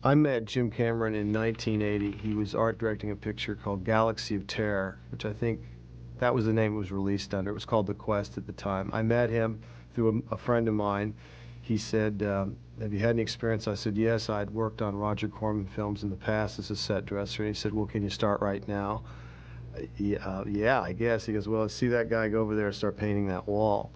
I met Jim Cameron in 1980. He was art directing a picture called Galaxy of Terror, which I think that was the name it was released under. It was called The Quest at the time. I met him through a friend of mine. He said, have you had any experience? I said, yes, I'd worked on Roger Corman films in the past as a set dresser. And he said, well, can you start right now? Yeah, I guess. He goes, well, see that guy go over there and start painting that wall.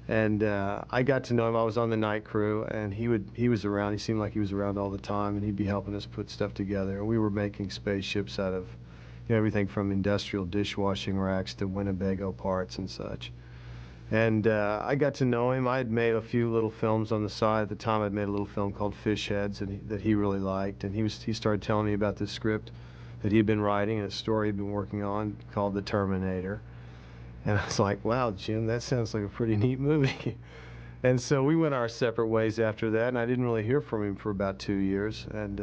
And I got to know him. I was on the night crew, and he was around. He seemed like he was around all the time, and he'd be helping us put stuff together. And we were making spaceships out of everything from industrial dishwashing racks to Winnebago parts and such. And I got to know him. I had made a few little films on the side. At the time, I'd made a little film called Fish Heads that he really liked. And he started telling me about this script that he'd been writing and a story he'd been working on called The Terminator. And I was like, wow, Jim, that sounds like a pretty neat movie. And so we went our separate ways after that, and I didn't really hear from him for about 2 years. And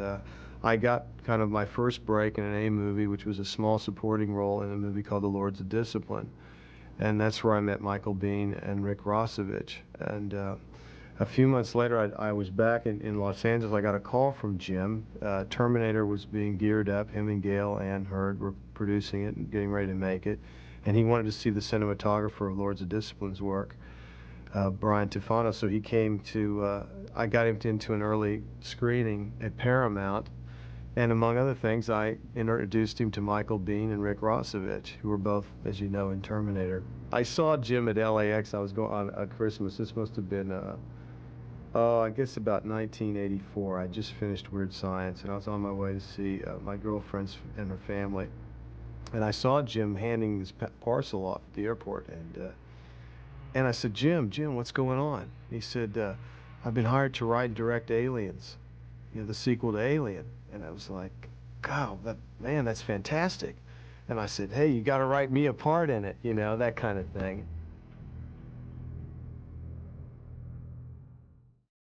I got kind of my first break in an A movie, which was a small supporting role in a movie called The Lords of Discipline. And that's where I met Michael Biehn and Rick Rossovich. And a few months later, I was back in Los Angeles. I got a call from Jim. Terminator was being geared up. Him and Gail Ann Hurd were producing it and getting ready to make it. And he wanted to see the cinematographer of Lords of Discipline's work, Brian Tufano. So he came to, I got him into an early screening at Paramount. And among other things, I introduced him to Michael Biehn and Rick Rossovich, who were both, as you know, in Terminator. I saw Jim at LAX. I was going on Christmas. This must have been, I guess about 1984. I just finished Weird Science, and I was on my way to see my girlfriend's and her family. And I saw Jim handing this parcel off at the airport, and I said, Jim, what's going on? He said, I've been hired to write and direct Aliens, the sequel to Alien. And I was like, God, man, that's fantastic. And I said, hey, you got to write me a part in it, that kind of thing.